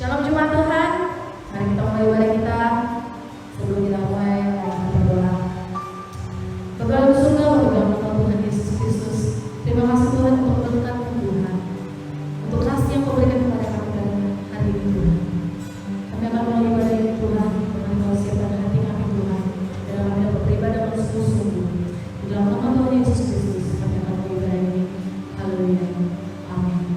Shalom jemaat Tuhan. Mari kita mulai ibadah kita. Sebelum kita mulai, mari kita berdoa. Bapa di surga, berdoa kepada Tuhan Yesus Kristus. Terima kasih Tuhan untuk berkat-Mu Tuhan, untuk kasih yang Kau berikan kepada kami pada hari ini Tuhan. Kami akan mulai ibadah ini Tuhan, dengan Kau siapkan hati kami Tuhan, dalam kami dapat beribadah dengan sungguh-sungguh. Di dalam nama Tuhan Yesus Kristus, kami akan mulai ibadah ini. Haleluya. Amin.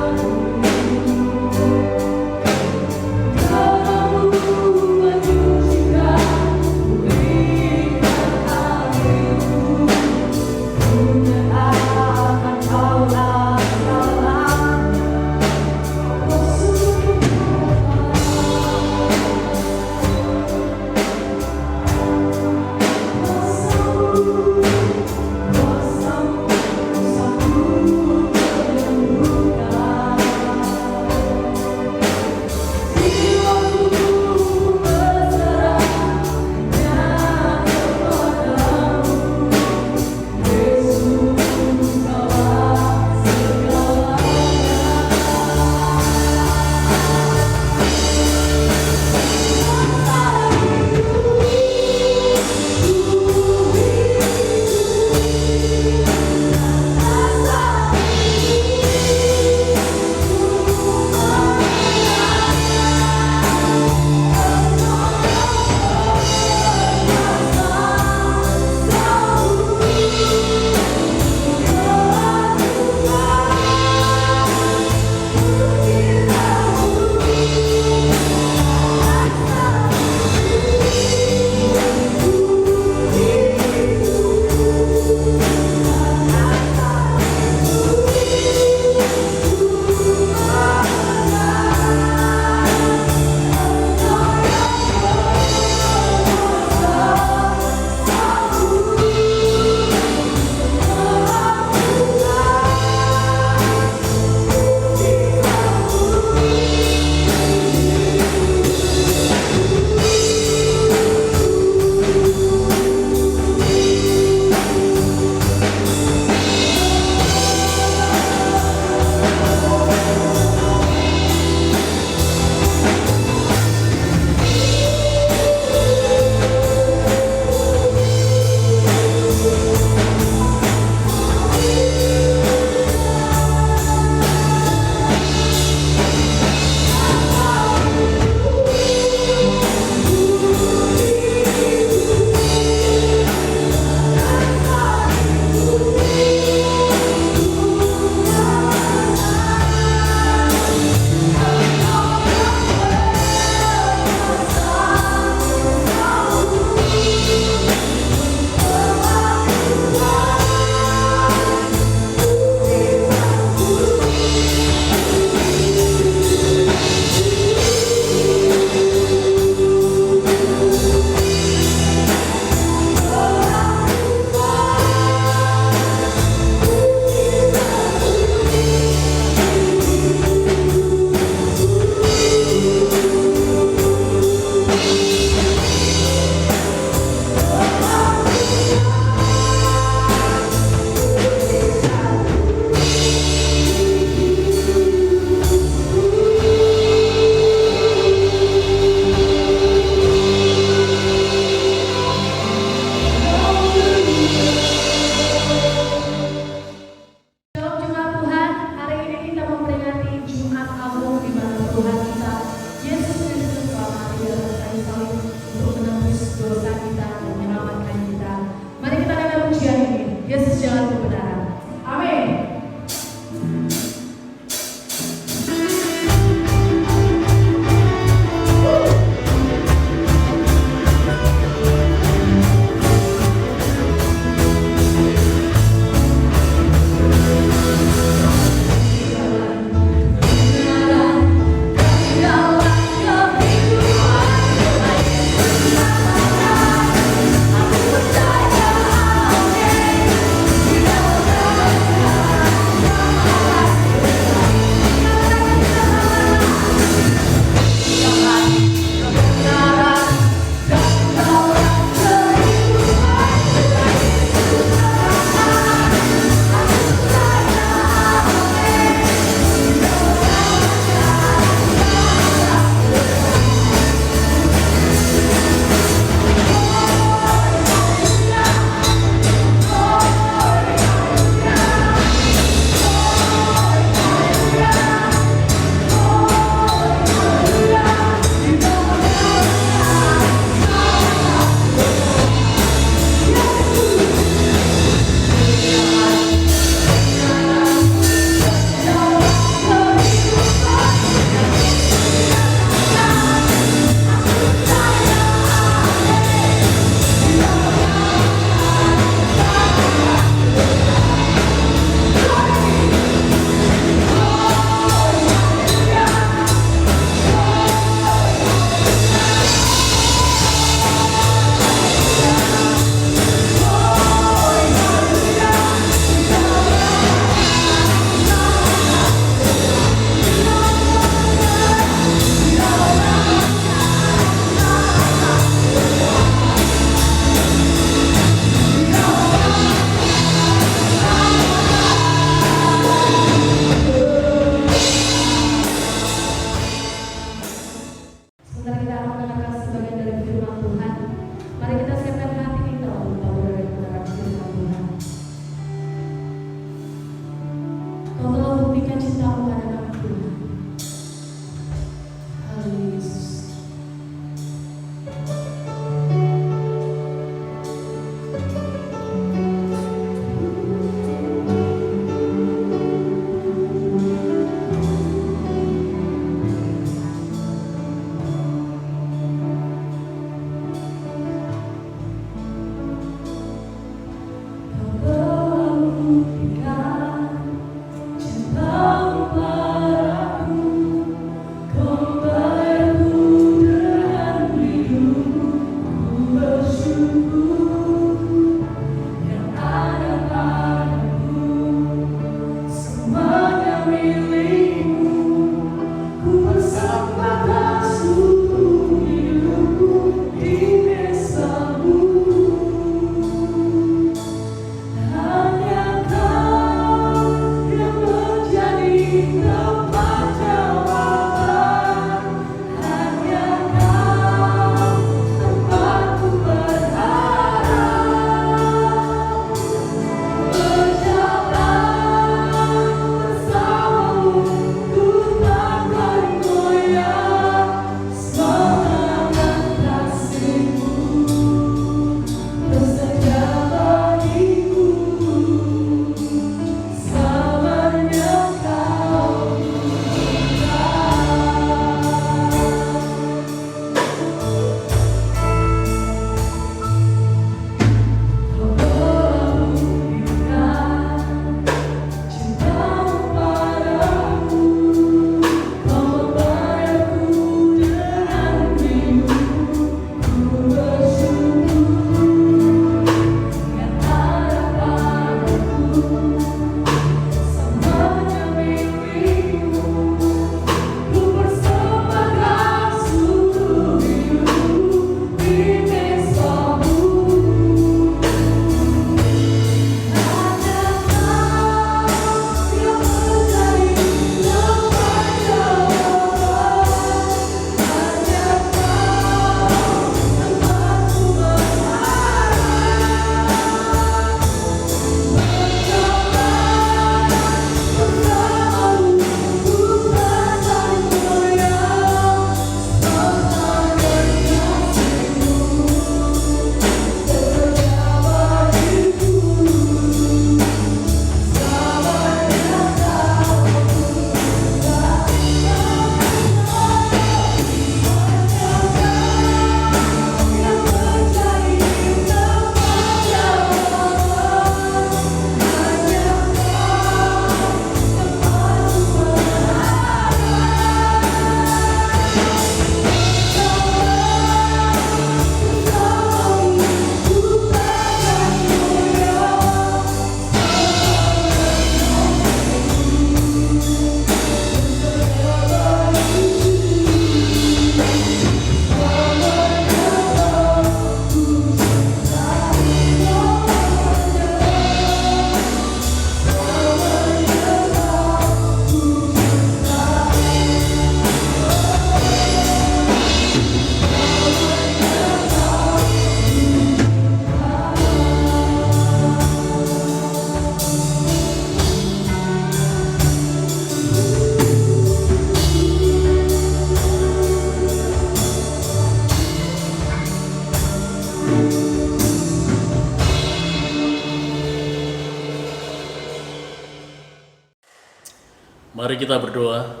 Mari kita berdoa.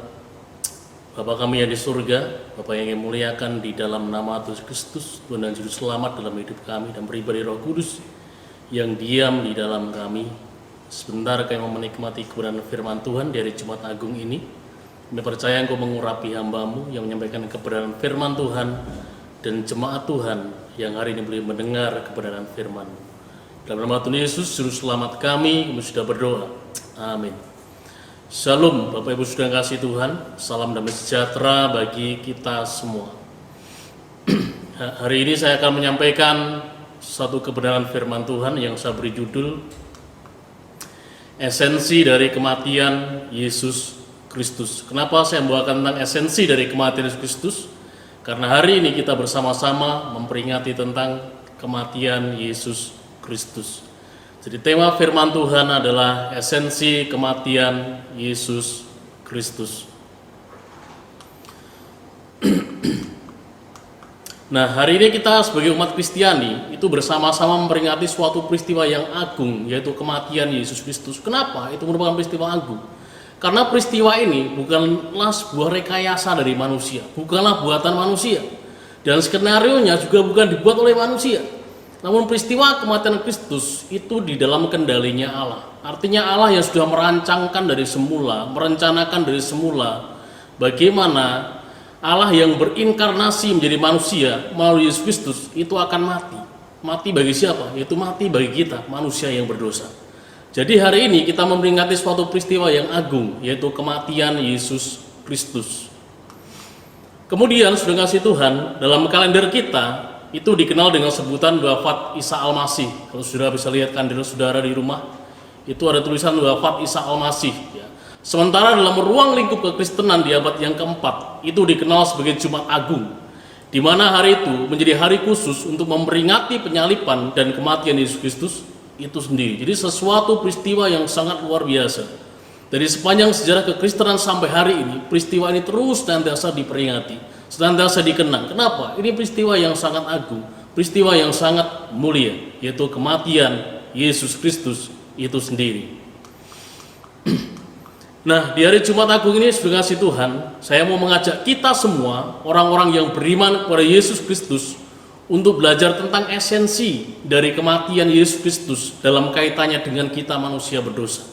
Bapa kami yang di surga, Bapa yang muliakan di dalam nama Tuhan Kristus, Tuhan dan Juru Selamat dalam hidup kami, dan pribadi Roh Kudus yang diam di dalam kami. Sebentar kami mau menikmati kebenaran firman Tuhan dari Jumat Agung ini. Kami percaya Engkau mengurapi hamba-Mu yang menyampaikan kebenaran firman Tuhan, dan jemaat Tuhan yang hari ini boleh mendengar kebenaran firman. Dalam nama Tuhan Yesus, Juru Selamat kami sudah berdoa. Amin. Shalom Bapak Ibu sudah kasih Tuhan, salam damai sejahtera bagi kita semua. Hari ini saya akan menyampaikan satu kebenaran firman Tuhan yang saya beri judul Esensi dari Kematian Yesus Kristus. Kenapa saya membawakan tentang esensi dari kematian Yesus Kristus? Karena hari ini kita bersama-sama memperingati tentang kematian Yesus Kristus. Jadi tema firman Tuhan adalah esensi kematian Yesus Kristus. Nah, hari ini kita sebagai umat Kristiani itu bersama-sama memperingati suatu peristiwa yang agung, yaitu kematian Yesus Kristus. Kenapa? Itu merupakan peristiwa agung. Karena peristiwa ini bukanlah sebuah rekayasa dari manusia, bukanlah buatan manusia. Dan skenarionya juga bukan dibuat oleh manusia. Namun peristiwa kematian Kristus itu di dalam kendalinya Allah. Artinya Allah yang sudah merancangkan dari semula, merencanakan dari semula bagaimana Allah yang berinkarnasi menjadi manusia melalui Yesus Kristus itu akan mati. Mati bagi siapa? Yaitu mati bagi kita, manusia yang berdosa. Jadi hari ini kita memperingati suatu peristiwa yang agung, yaitu kematian Yesus Kristus. Kemudian sudah kasih Tuhan, dalam kalender kita itu dikenal dengan sebutan wafat Isa Al-Masih. Kalau saudara bisa lihat kalender saudara di rumah, itu ada tulisan wafat Isa Al-Masih. Ya. Sementara dalam ruang lingkup kekristenan di abad yang keempat, itu dikenal sebagai Jumat Agung, di mana hari itu menjadi hari khusus untuk memperingati penyaliban dan kematian Yesus Kristus itu sendiri. Jadi sesuatu peristiwa yang sangat luar biasa. Dari sepanjang sejarah kekristenan sampai hari ini, peristiwa ini terus senantiasa diperingati, senantiasa dikenang. Kenapa? Ini peristiwa yang sangat agung, peristiwa yang sangat mulia, yaitu kematian Yesus Kristus itu sendiri. Nah, di hari Jumat Agung ini sudah kasih Tuhan, saya mau mengajak kita semua, orang-orang yang beriman kepada Yesus Kristus, untuk belajar tentang esensi dari kematian Yesus Kristus dalam kaitannya dengan kita manusia berdosa.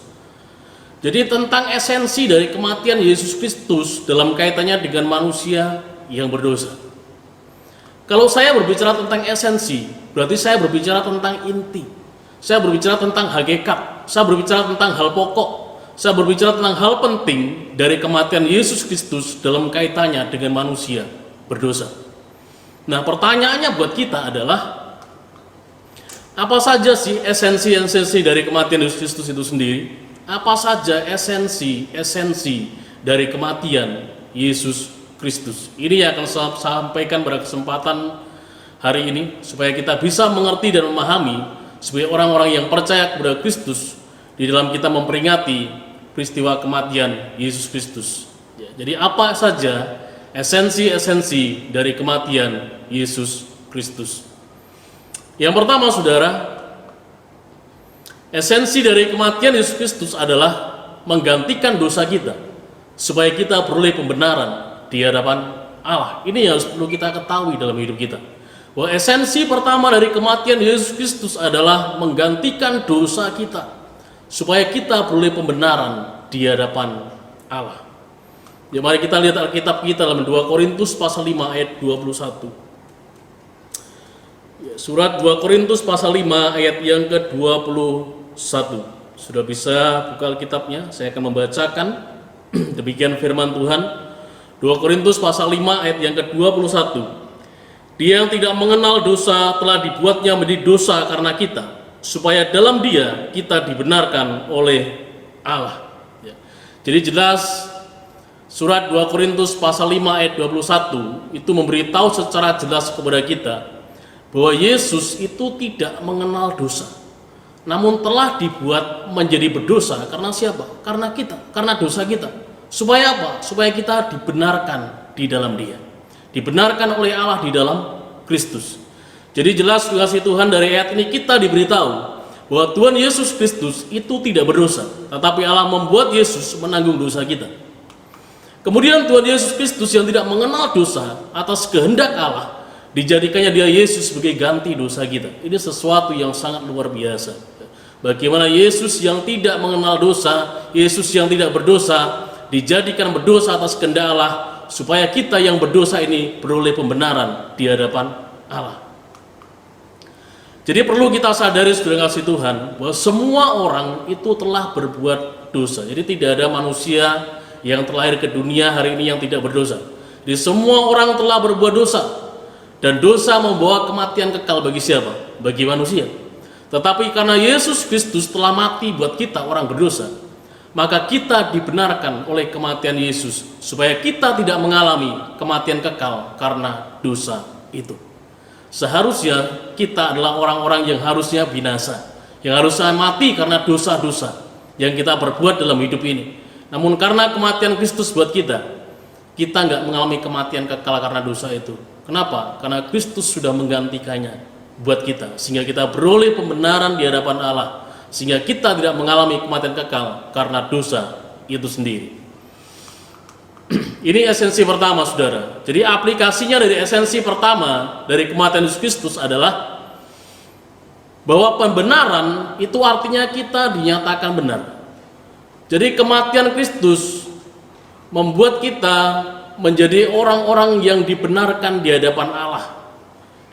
Jadi tentang esensi dari kematian Yesus Kristus dalam kaitannya dengan manusia yang berdosa. Kalau saya berbicara tentang esensi, berarti saya berbicara tentang inti. Saya berbicara tentang hakikat. Saya berbicara tentang hal pokok. Saya berbicara tentang hal penting dari kematian Yesus Kristus dalam kaitannya dengan manusia berdosa. Nah, pertanyaannya buat kita adalah, apa saja sih esensi dari kematian Yesus Kristus itu sendiri? Apa saja esensi dari kematian Yesus Kristus? Ini yang akan saya sampaikan pada kesempatan hari ini, supaya kita bisa mengerti dan memahami sebagai orang-orang yang percaya kepada Kristus di dalam kita memperingati peristiwa kematian Yesus Kristus. Ya, jadi apa saja esensi dari kematian Yesus Kristus? Yang pertama, saudara, esensi dari kematian Yesus Kristus adalah menggantikan dosa kita supaya kita beroleh pembenaran di hadapan Allah. Ini yang harus perlu kita ketahui dalam hidup kita, bahwa esensi pertama dari kematian Yesus Kristus adalah menggantikan dosa kita supaya kita beroleh pembenaran di hadapan Allah. Ya, mari kita lihat Alkitab kita dalam 2 Korintus pasal 5 ayat 21. Ya, surat 2 Korintus pasal 5 ayat yang ke-21. Sudah bisa buka Alkitabnya, saya akan membacakan. Demikian firman Tuhan. 2 Korintus pasal 5 ayat yang ke-21. Dia yang tidak mengenal dosa telah dibuatnya menjadi dosa karena kita, supaya dalam Dia kita dibenarkan oleh Allah. Ya. Jadi jelas surat 2 Korintus pasal 5 ayat 21 itu memberitahu secara jelas kepada kita bahwa Yesus itu tidak mengenal dosa, namun telah dibuat menjadi berdosa karena siapa? Karena kita, karena dosa kita. Supaya apa? Supaya kita dibenarkan di dalam Dia, dibenarkan oleh Allah di dalam Kristus. Jadi jelas kasih Tuhan dari ayat ini kita diberitahu bahwa Tuhan Yesus Kristus itu tidak berdosa, tetapi Allah membuat Yesus menanggung dosa kita. Kemudian Tuhan Yesus Kristus yang tidak mengenal dosa atas kehendak Allah, dijadikannya dia Yesus sebagai ganti dosa kita. Ini sesuatu yang sangat luar biasa. Bagaimana Yesus yang tidak mengenal dosa, Yesus yang tidak berdosa, dijadikan berdosa atas kehendak Allah, supaya kita yang berdosa ini beroleh pembenaran di hadapan Allah. Jadi perlu kita sadari, saudara kasih Tuhan, bahwa semua orang itu telah berbuat dosa. Jadi tidak ada manusia yang terlahir ke dunia hari ini yang tidak berdosa. Jadi semua orang telah berbuat dosa, dan dosa membawa kematian kekal bagi siapa? Bagi manusia. Tetapi karena Yesus Kristus telah mati buat kita orang berdosa, maka kita dibenarkan oleh kematian Yesus, supaya kita tidak mengalami kematian kekal karena dosa itu. Seharusnya kita adalah orang-orang yang harusnya binasa, yang harusnya mati karena dosa-dosa yang kita perbuat dalam hidup ini. Namun karena kematian Kristus buat kita nggak mengalami kematian kekal karena dosa itu. Kenapa? Karena Kristus sudah menggantikannya buat kita, sehingga kita beroleh pembenaran di hadapan Allah, sehingga kita tidak mengalami kematian kekal karena dosa itu sendiri. Ini esensi pertama, saudara. Jadi aplikasinya dari esensi pertama dari kematian Yesus Kristus adalah bahwa pembenaran itu artinya kita dinyatakan benar. Jadi kematian Kristus membuat kita menjadi orang-orang yang dibenarkan di hadapan Allah.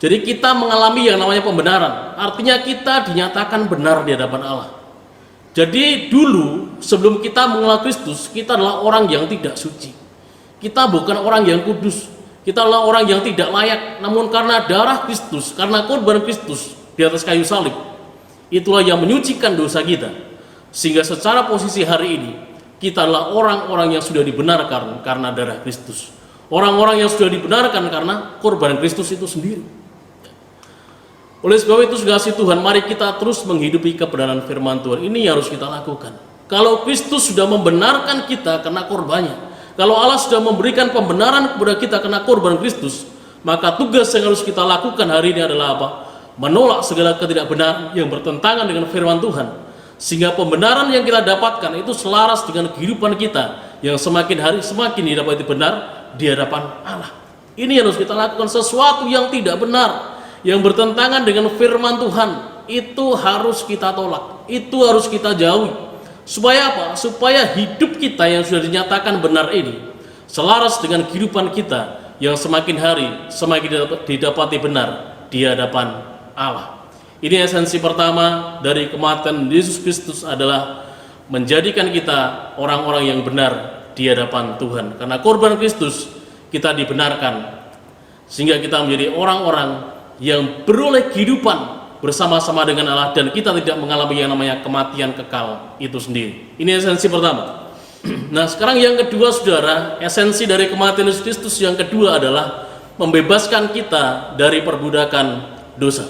Jadi kita mengalami yang namanya pembenaran, artinya kita dinyatakan benar di hadapan Allah. Jadi dulu sebelum kita mengenal Kristus, kita adalah orang yang tidak suci. Kita bukan orang yang kudus, kita adalah orang yang tidak layak. Namun karena darah Kristus, karena korban Kristus di atas kayu salib, itulah yang menyucikan dosa kita, sehingga secara posisi hari ini kita adalah orang-orang yang sudah dibenarkan karena darah Kristus, orang-orang yang sudah dibenarkan karena korban Kristus itu sendiri. Oleh sebab itu, saudara kasih Tuhan, mari kita terus menghidupi kebenaran firman Tuhan. Ini yang harus kita lakukan. Kalau Kristus sudah membenarkan kita karena korbannya, kalau Allah sudah memberikan pembenaran kepada kita karena korban Kristus, maka tugas yang harus kita lakukan hari ini adalah apa? Menolak segala ketidakbenaran yang bertentangan dengan firman Tuhan, sehingga pembenaran yang kita dapatkan itu selaras dengan kehidupan kita yang semakin hari semakin didapati benar di hadapan Allah. Ini yang harus kita lakukan. Sesuatu yang tidak benar, yang bertentangan dengan firman Tuhan, itu harus kita tolak, itu harus kita jauhi. Supaya apa? Supaya hidup kita yang sudah dinyatakan benar ini selaras dengan kehidupan kita yang semakin hari semakin didapati benar di hadapan Allah. Ini esensi pertama dari kematian Yesus Kristus, adalah menjadikan kita orang-orang yang benar di hadapan Tuhan. Karena korban Kristus kita dibenarkan, sehingga kita menjadi orang-orang yang beroleh kehidupan bersama-sama dengan Allah, dan kita tidak mengalami yang namanya kematian kekal itu sendiri. Ini esensi pertama. Nah, sekarang yang kedua, saudara, esensi dari kematian Yesus Kristus yang kedua adalah membebaskan kita dari perbudakan dosa.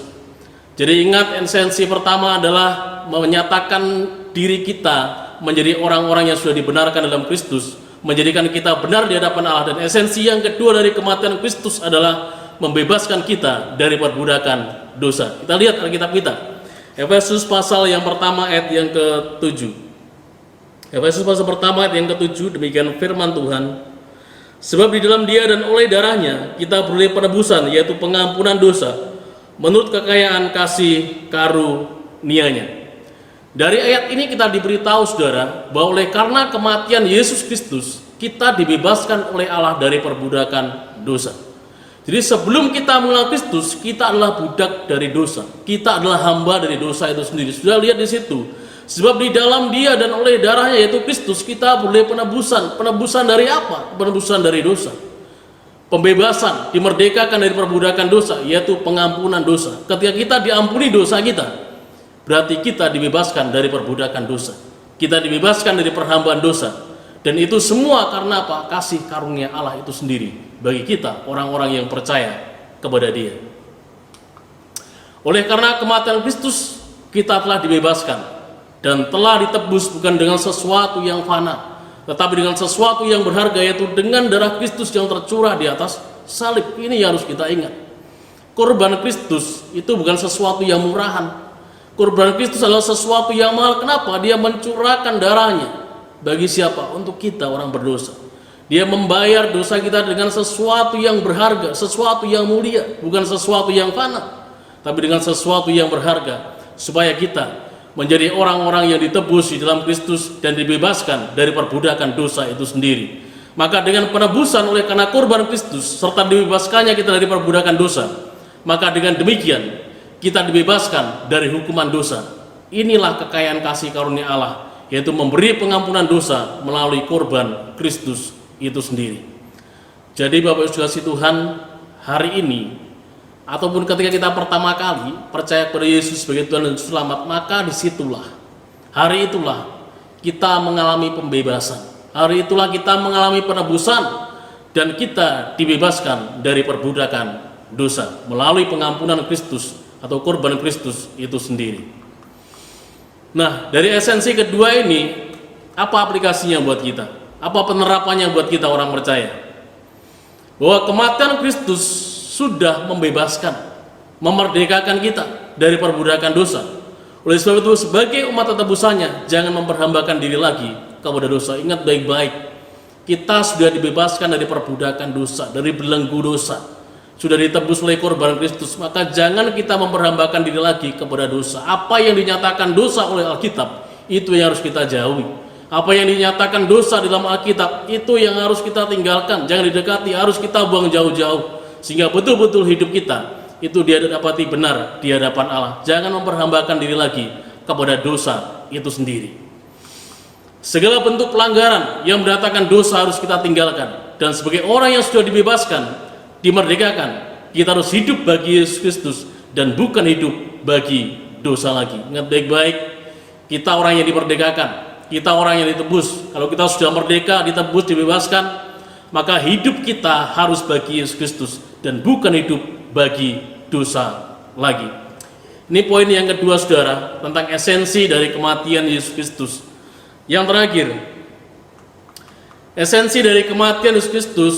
Jadi ingat, esensi pertama adalah menyatakan diri kita menjadi orang-orang yang sudah dibenarkan dalam Kristus, menjadikan kita benar di hadapan Allah. Dan esensi yang kedua dari kematian Kristus adalah membebaskan kita dari perbudakan dosa. Kita lihat Alkitab kita, Efesus pasal yang pertama ayat yang ke-7. Efesus pasal pertama ayat yang ke-7, demikian firman Tuhan. Sebab di dalam Dia dan oleh darahnya kita beroleh penebusan, yaitu pengampunan dosa, menurut kekayaan kasih karunia-Nya. Dari ayat ini kita diberitahu, saudara, bahwa oleh karena kematian Yesus Kristus, kita dibebaskan oleh Allah dari perbudakan dosa. Jadi sebelum kita mengenal Kristus, kita adalah budak dari dosa. Kita adalah hamba dari dosa itu sendiri. Sudah lihat di situ. Sebab di dalam Dia dan oleh darahnya, yaitu Kristus, kita boleh penebusan. Penebusan dari apa? Penebusan dari dosa. Pembebasan, dimerdekakan dari perbudakan dosa, yaitu pengampunan dosa. Ketika kita diampuni dosa kita, berarti kita dibebaskan dari perbudakan dosa. Kita dibebaskan dari perhambaan dosa. Dan itu semua karena apa? Kasih karunia Allah itu sendiri bagi kita, orang-orang yang percaya kepada Dia. Oleh karena kematian Kristus, kita telah dibebaskan dan telah ditebus bukan dengan sesuatu yang fana, tetapi dengan sesuatu yang berharga, yaitu dengan darah Kristus yang tercurah di atas salib. Ini yang harus kita ingat. Korban Kristus itu bukan sesuatu yang murahan. Kurban Kristus adalah sesuatu yang mahal. Kenapa? Dia mencurahkan darahnya. Bagi siapa? Untuk kita orang berdosa. Dia membayar dosa kita dengan sesuatu yang berharga, sesuatu yang mulia, bukan sesuatu yang fana, tapi dengan sesuatu yang berharga, supaya kita menjadi orang-orang yang ditebus di dalam Kristus dan dibebaskan dari perbudakan dosa itu sendiri. Maka dengan penebusan oleh karena kurban Kristus serta dibebaskannya kita dari perbudakan dosa, maka dengan demikian kita dibebaskan dari hukuman dosa. Inilah kekayaan kasih karunia Allah, yaitu memberi pengampunan dosa melalui kurban Kristus itu sendiri. Jadi Bapak Ibu kasih Tuhan, hari ini ataupun ketika kita pertama kali percaya kepada Yesus sebagai Tuhan dan Juru Selamat, maka disitulah, hari itulah kita mengalami pembebasan. Hari itulah kita mengalami penebusan dan kita dibebaskan dari perbudakan dosa melalui pengampunan Kristus atau kurban Kristus itu sendiri. Nah, dari esensi kedua ini, apa aplikasinya buat kita? Apa penerapannya buat kita orang percaya? Bahwa kematian Kristus sudah membebaskan, memerdekakan kita dari perbudakan dosa. Oleh sebab itu, sebagai umat tebusannya, jangan memperhambakan diri lagi kepada dosa. Ingat baik-baik, kita sudah dibebaskan dari perbudakan dosa, dari belenggu dosa. Sudah ditebus oleh kurban Kristus, maka jangan kita memperhambakan diri lagi kepada dosa. Apa yang dinyatakan dosa oleh Alkitab, itu yang harus kita jauhi. Apa yang dinyatakan dosa dalam Alkitab, itu yang harus kita tinggalkan, jangan didekati, harus kita buang jauh-jauh, sehingga betul-betul hidup kita itu dia dapati benar di hadapan Allah. Jangan memperhambakan diri lagi kepada dosa itu sendiri. Segala bentuk pelanggaran yang mendatangkan dosa harus kita tinggalkan, dan sebagai orang yang sudah dibebaskan, dimerdekakan, kita harus hidup bagi Yesus Kristus dan bukan hidup bagi dosa lagi. Ingat baik-baik, kita orang yang dimerdekakan, kita orang yang ditebus. Kalau kita sudah merdeka, ditebus, dibebaskan, maka hidup kita harus bagi Yesus Kristus dan bukan hidup bagi dosa lagi. Ini poin yang kedua, saudara, tentang esensi dari kematian Yesus Kristus. Yang terakhir, esensi dari kematian Yesus Kristus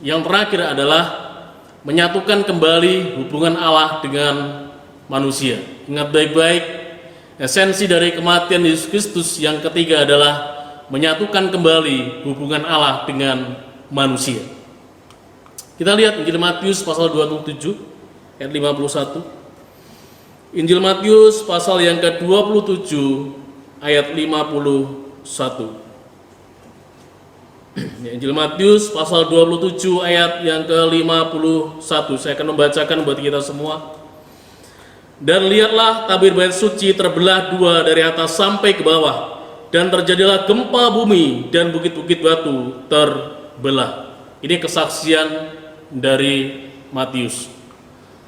yang terakhir adalah menyatukan kembali hubungan Allah dengan manusia. Ingat baik-baik, esensi dari kematian Yesus Kristus yang ketiga adalah menyatukan kembali hubungan Allah dengan manusia. Kita lihat Injil Matius pasal 27 ayat 51. Injil Matius pasal yang ke-27 ayat 51. Injil Matius pasal 27 ayat yang ke-51. Saya akan membacakan buat kita semua. Dan lihatlah tabir bait suci terbelah dua dari atas sampai ke bawah, dan terjadilah gempa bumi dan bukit-bukit batu terbelah. Ini kesaksian dari Matius.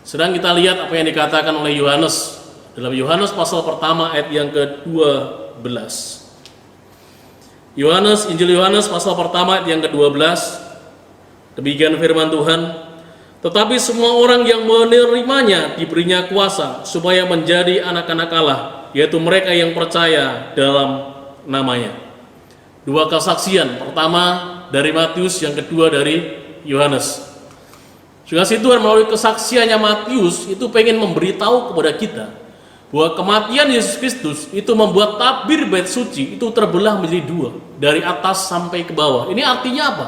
Sedang kita lihat apa yang dikatakan oleh Yohanes dalam Yohanes pasal pertama ayat yang ke-12. Injil Yohanes pasal pertama ayat yang ke-12. Demikian firman Tuhan. Tetapi semua orang yang menerimanya diberinya kuasa supaya menjadi anak-anak Allah, yaitu mereka yang percaya dalam namanya. Dua kesaksian, pertama dari Matius, yang kedua dari Yohanes. Juga Tuhan melalui kesaksiannya Matius itu pengen memberitahu kepada kita bahwa kematian Yesus Kristus itu membuat tabir bait suci itu terbelah menjadi dua dari atas sampai ke bawah. Ini artinya apa?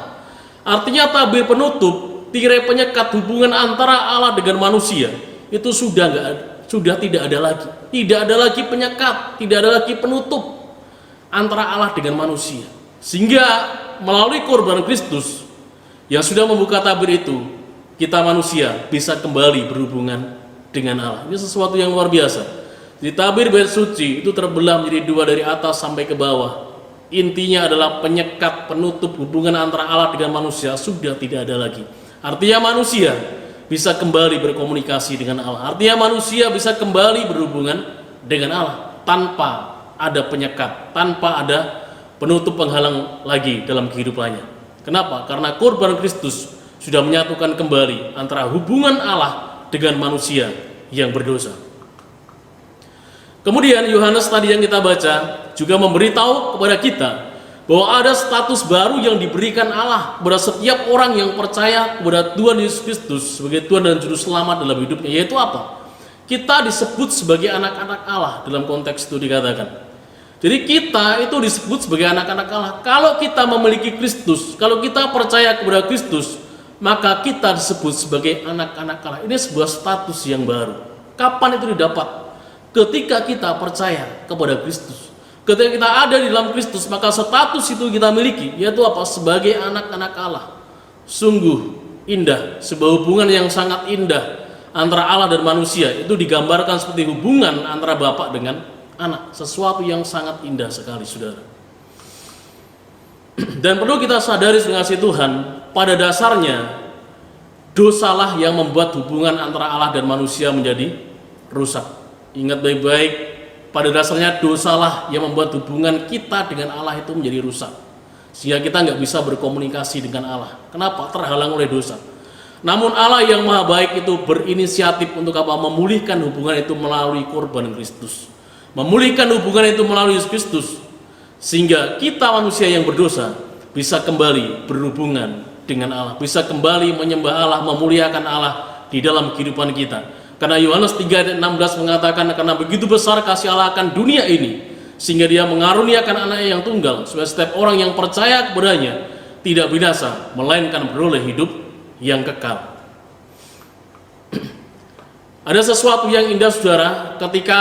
Artinya tabir penutup, tirai penyekat hubungan antara Allah dengan manusia itu sudah tidak ada lagi. Tidak ada lagi penyekat, tidak ada lagi penutup antara Allah dengan manusia. Sehingga melalui korban Kristus yang sudah membuka tabir itu, kita manusia bisa kembali berhubungan dengan Allah. Ini sesuatu yang luar biasa. Di tabir bait suci itu terbelah menjadi dua dari atas sampai ke bawah. Intinya adalah penyekat penutup hubungan antara Allah dengan manusia sudah tidak ada lagi. Artinya manusia bisa kembali berkomunikasi dengan Allah. Artinya manusia bisa kembali berhubungan dengan Allah tanpa ada penyekat, tanpa ada penutup penghalang lagi dalam kehidupannya. Kenapa? Karena korban Kristus sudah menyatukan kembali antara hubungan Allah dengan manusia yang berdosa. Kemudian Yohanes tadi yang kita baca juga memberitahu kepada kita bahwa ada status baru yang diberikan Allah kepada setiap orang yang percaya kepada Tuhan Yesus Kristus sebagai Tuhan dan Juru Selamat dalam hidupnya, yaitu apa? Kita disebut sebagai anak-anak Allah dalam konteks itu dikatakan. Jadi kita itu disebut sebagai anak-anak Allah. Kalau kita memiliki Kristus, kalau kita percaya kepada Kristus, maka kita disebut sebagai anak-anak Allah. Ini sebuah status yang baru. Kapan itu didapat? Ketika kita percaya kepada Kristus. Ketika kita ada di dalam Kristus, maka status itu kita miliki, yaitu apa? Sebagai anak-anak Allah. Sungguh indah, sebuah hubungan yang sangat indah antara Allah dan manusia. Itu digambarkan seperti hubungan antara bapak dengan anak, sesuatu yang sangat indah sekali, saudara. Dan perlu kita sadari mengasihi Tuhan, pada dasarnya dosalah yang membuat hubungan antara Allah dan manusia menjadi rusak. Ingat baik-baik, pada dasarnya dosalah yang membuat hubungan kita dengan Allah itu menjadi rusak, sehingga kita nggak bisa berkomunikasi dengan Allah. Kenapa? Terhalang oleh dosa. Namun Allah yang maha baik itu berinisiatif untuk apa? Memulihkan hubungan itu melalui korban Kristus. Memulihkan hubungan itu melalui Yesus Kristus, sehingga kita manusia yang berdosa bisa kembali berhubungan dengan Allah, bisa kembali menyembah Allah, memuliakan Allah di dalam kehidupan kita. Karena Yohanes 3:16 mengatakan, karena begitu besar kasih Allah akan dunia ini, sehingga dia mengaruniakan anaknya yang tunggal, supaya setiap orang yang percaya kepadanya tidak binasa, melainkan beroleh hidup yang kekal. Ada sesuatu yang indah, saudara, ketika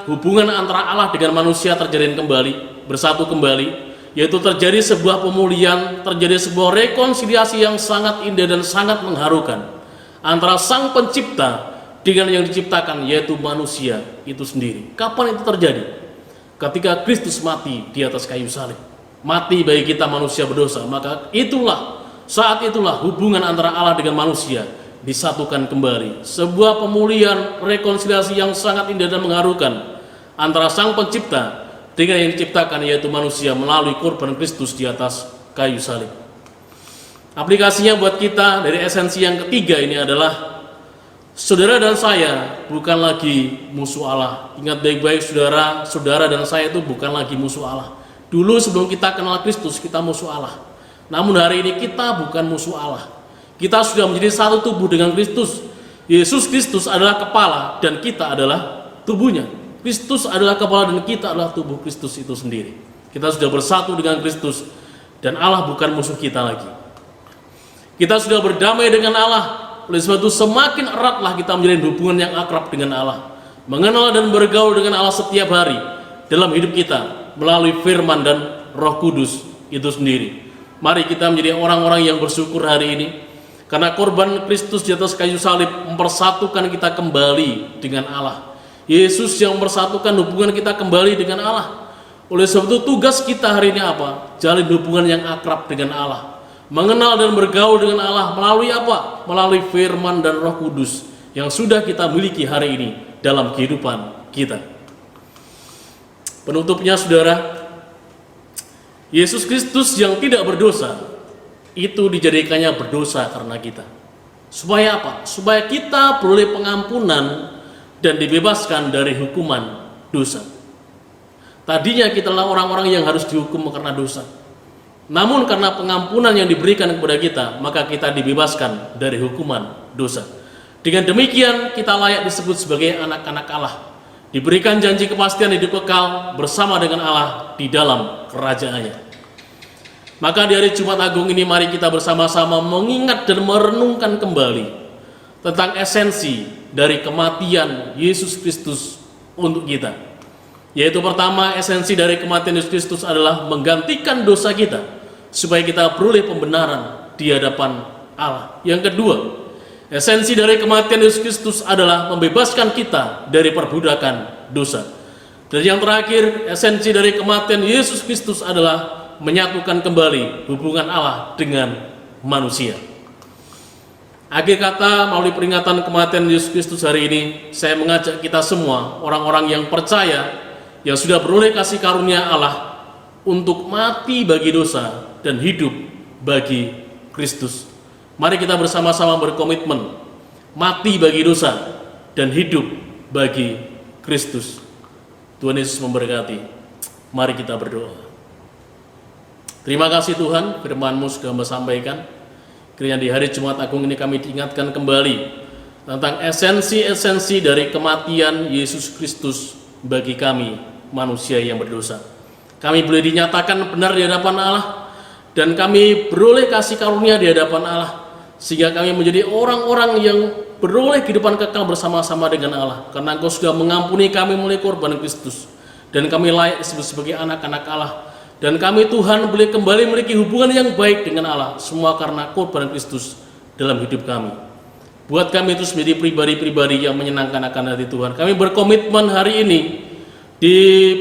hubungan antara Allah dengan manusia terjalin kembali, bersatu kembali, yaitu terjadi sebuah pemulihan, terjadi sebuah rekonsiliasi yang sangat indah dan sangat mengharukan antara Sang Pencipta dengan yang diciptakan, yaitu manusia itu sendiri. Kapan itu terjadi? Ketika Kristus mati di atas kayu salib, mati bagi kita manusia berdosa. Maka saat itulah hubungan antara Allah dengan manusia disatukan kembali. Sebuah pemulihan, rekonsiliasi yang sangat indah dan mengharukan antara Sang Pencipta dengan yang diciptakan, yaitu manusia, melalui korban Kristus di atas kayu salib. Aplikasinya buat kita dari esensi yang ketiga ini adalah, saudara dan saya bukan lagi musuh Allah. Ingat baik-baik, saudara dan saya itu bukan lagi musuh Allah. Dulu sebelum kita kenal Kristus, kita musuh Allah. Namun hari ini kita bukan musuh Allah. Kita sudah menjadi satu tubuh dengan Kristus. Yesus Kristus adalah kepala dan kita adalah tubuhnya. Kristus adalah kepala dan kita adalah tubuh Kristus itu sendiri. Kita sudah bersatu dengan Kristus dan Allah bukan musuh kita lagi. Kita sudah berdamai dengan Allah. Oleh sebab itu semakin eratlah kita menjalin hubungan yang akrab dengan Allah, mengenal dan bergaul dengan Allah setiap hari dalam hidup kita melalui firman dan Roh Kudus itu sendiri. Mari kita menjadi orang-orang yang bersyukur hari ini, karena korban Kristus di atas kayu salib mempersatukan kita kembali dengan Allah. Yesus yang mempersatukan hubungan kita kembali dengan Allah. Oleh sebab itu tugas kita hari ini apa? Jalin hubungan yang akrab dengan Allah, mengenal dan bergaul dengan Allah melalui apa? Melalui firman dan Roh Kudus yang sudah kita miliki hari ini dalam kehidupan kita. Penutupnya, saudara, Yesus Kristus yang tidak berdosa itu dijadikannya berdosa karena kita. Supaya apa? Supaya kita beroleh pengampunan dan dibebaskan dari hukuman dosa. Tadinya kita adalah orang-orang yang harus dihukum karena dosa. Namun karena pengampunan yang diberikan kepada kita, maka kita dibebaskan dari hukuman dosa. Dengan demikian kita layak disebut sebagai anak-anak Allah, diberikan janji kepastian hidup kekal bersama dengan Allah di dalam kerajaannya. Maka di hari Jumat Agung ini mari kita bersama-sama mengingat dan merenungkan kembali tentang esensi dari kematian Yesus Kristus untuk kita. Yaitu pertama, esensi dari kematian Yesus Kristus adalah menggantikan dosa kita supaya kita beroleh pembenaran di hadapan Allah. Yang kedua, esensi dari kematian Yesus Kristus adalah membebaskan kita dari perbudakan dosa. Dan yang terakhir, esensi dari kematian Yesus Kristus adalah menyatukan kembali hubungan Allah dengan manusia. Akhir kata, melalui peringatan kematian Yesus Kristus hari ini, saya mengajak kita semua, orang-orang yang percaya, yang sudah beroleh kasih karunia Allah, untuk mati bagi dosa dan hidup bagi Kristus. Mari kita bersama-sama berkomitmen mati bagi dosa dan hidup bagi Kristus. Tuhan Yesus memberkati. Mari kita berdoa. Terima kasih Tuhan, firman-Mu sudah Hamba sampaikan. Kiranya di hari Jumat Agung ini kami diingatkan kembali tentang esensi-esensi dari kematian Yesus Kristus bagi kami manusia yang berdosa. Kami boleh dinyatakan benar di hadapan Allah, dan kami beroleh kasih karunia di hadapan Allah, sehingga kami menjadi orang-orang yang beroleh kehidupan kekal bersama-sama dengan Allah, karena Engkau sudah mengampuni kami melalui korban Kristus, dan kami layak disebut sebagai anak-anak Allah. Dan kami Tuhan boleh kembali memiliki hubungan yang baik dengan Allah, semua karena korban Kristus dalam hidup kami. Buat kami terus menjadi pribadi-pribadi yang menyenangkan akan hati Tuhan. Kami berkomitmen hari ini di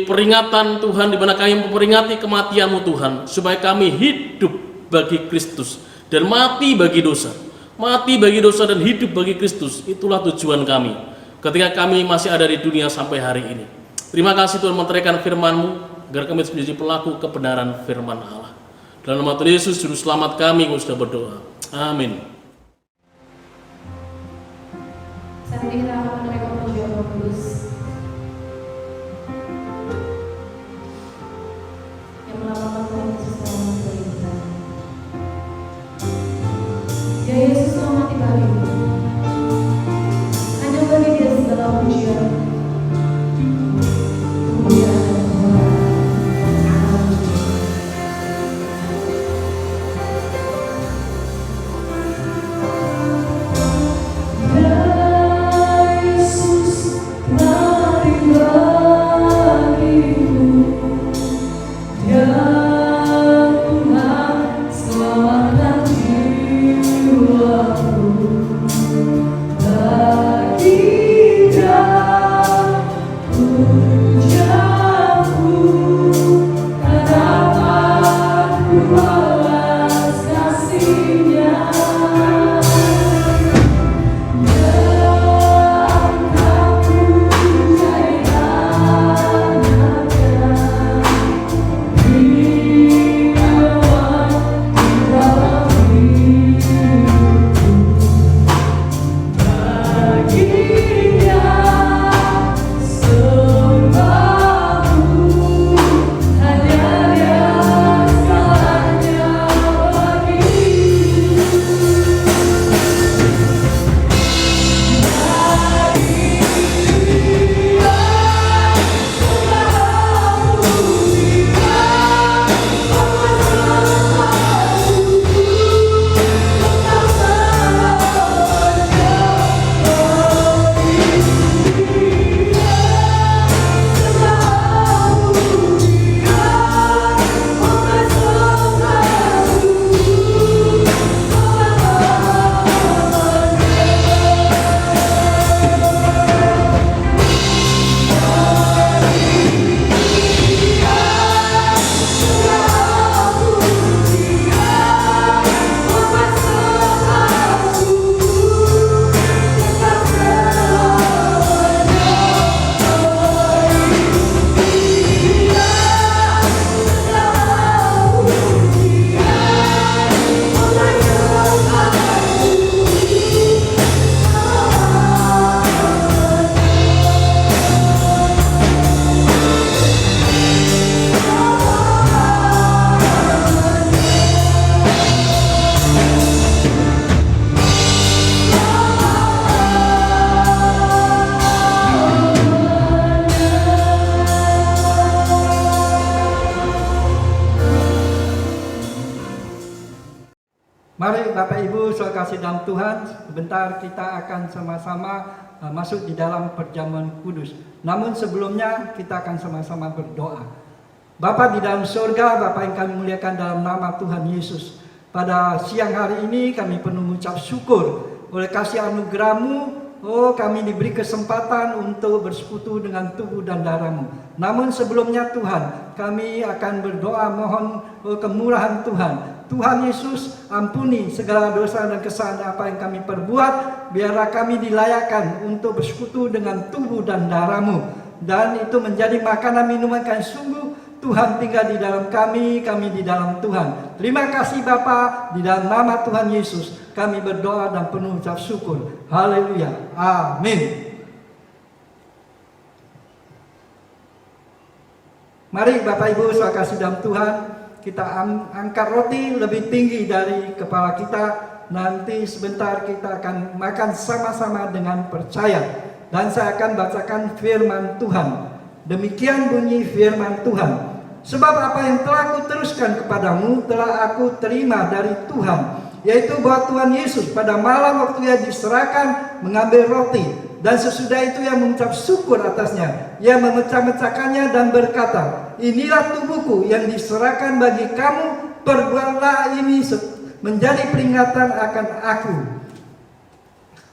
peringatan Tuhan, di mana kami memperingati kematian-Mu Tuhan, supaya kami hidup bagi Kristus dan mati bagi dosa. Mati bagi dosa dan hidup bagi Kristus, itulah tujuan kami ketika kami masih ada di dunia sampai hari ini. Terima kasih Tuhan menteraikan firman-Mu, agar kami menjadi pelaku kebenaran firman Allah. Dalam nama Tuhan Yesus Juru Selamat kami sudah berdoa. Amin. Saat ini kita akan menerima pujian Roh Kudus yang melambangkan Tuhan Yesus selamat bagi kita. Ya Yesus selamat di hari ini. Hanya bagi Dia segala pujian. Pujian dan penghormatan. Mari Bapak Ibu saudara kasih dalam Tuhan, sebentar kita akan sama-sama masuk di dalam perjamuan kudus. Namun sebelumnya kita akan sama-sama berdoa. Bapa di dalam surga, Bapa yang kami muliakan dalam nama Tuhan Yesus. Pada siang hari ini kami penuh mengucap syukur oleh kasih anugerah-Mu. Oh, kami diberi kesempatan untuk bersekutu dengan tubuh dan darah-Mu. Namun sebelumnya Tuhan, kami akan berdoa mohon kemurahan Tuhan. Tuhan Yesus, ampuni segala dosa dan kesalahan apa yang kami perbuat, biarlah kami dilayakkan untuk bersekutu dengan tubuh dan darah-Mu. Dan itu menjadi makanan minuman kami sungguh. Tuhan tinggal di dalam kami di dalam Tuhan. Terima kasih Bapa, di dalam nama Tuhan Yesus kami berdoa dan penuh ucap syukur. Haleluya. Amin. Mari Bapak Ibu saudara kasih dalam Tuhan, kita angkat roti lebih tinggi dari kepala kita. nanti sebentar kita akan makan sama-sama dengan percaya. Dan saya akan bacakan firman Tuhan. Demikian bunyi firman Tuhan. Sebab apa yang telah aku teruskan kepadamu telah aku terima dari Tuhan, yaitu bahwa Tuhan Yesus pada malam waktu ia diserahkan mengambil roti, dan sesudah itu ia mengucap syukur atasnya. Ia memecah-mecahkannya dan berkata, inilah tubuhku yang diserahkan bagi kamu, perbuatlah ini menjadi peringatan akan aku.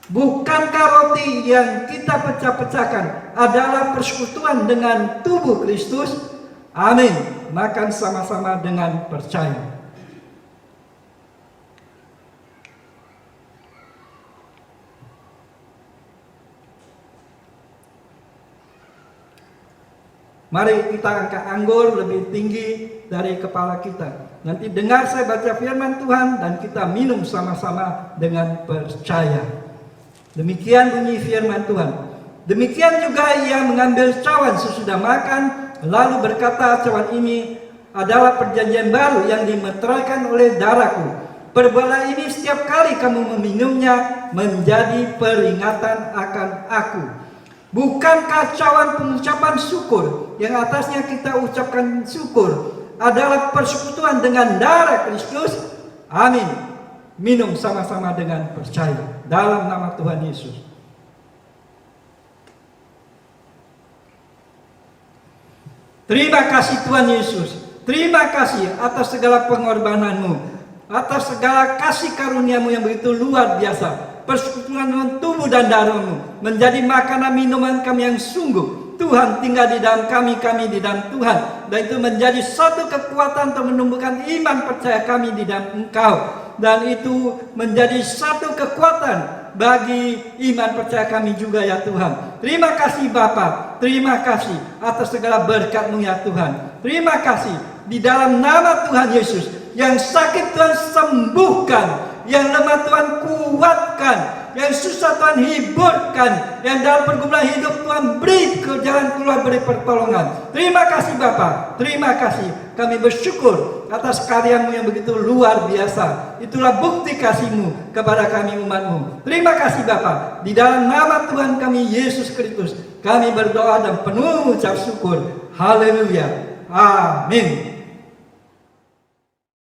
Bukankah roti yang kita pecah-pecahkan adalah persekutuan dengan tubuh Kristus? Amin. Makan sama-sama dengan percaya. Mari kita angkat anggur lebih tinggi dari kepala kita. Nanti dengar saya baca firman Tuhan dan kita minum sama-sama dengan percaya. Demikian bunyi firman Tuhan. Demikian juga ia mengambil cawan sesudah makan, lalu berkata, cawan ini adalah perjanjian baru yang dimeteraikan oleh darahku. Perbuatlah ini setiap kali kamu meminumnya menjadi peringatan akan aku. Bukankah cawan pengucapan syukur yang atasnya kita ucapkan syukur adalah persekutuan dengan darah Kristus? Amin. Minum sama-sama dengan percaya dalam nama Tuhan Yesus. Terima kasih Tuhan Yesus. Terima kasih atas segala pengorbananmu, atas segala kasih karuniamu yang begitu luar biasa. Persekutuan dengan tubuh dan darahmu menjadi makanan minuman kami yang sungguh. Tuhan tinggal di dalam kami, kami di dalam Tuhan. Dan itu menjadi satu kekuatan untuk menumbuhkan iman percaya kami di dalam Engkau. Dan itu menjadi satu kekuatan bagi iman percaya kami juga ya Tuhan. Terima kasih Bapa, terima kasih atas segala berkat-Mu ya Tuhan. Terima kasih di dalam nama Tuhan Yesus. Yang sakit Tuhan sembuhkan, yang lemah Tuhan kuatkan, yang susah Tuhan hiburkan, yang dalam pergumulan hidup Tuhan beri ke jalan keluar, beri pertolongan. Terima kasih Bapa, terima kasih. Kami bersyukur atas karya-Mu yang begitu luar biasa. Itulah bukti kasih-Mu kepada kami umat-Mu. Terima kasih Bapa. Di dalam nama Tuhan kami Yesus Kristus, kami berdoa dan penuh ucap syukur. Haleluya. Amin.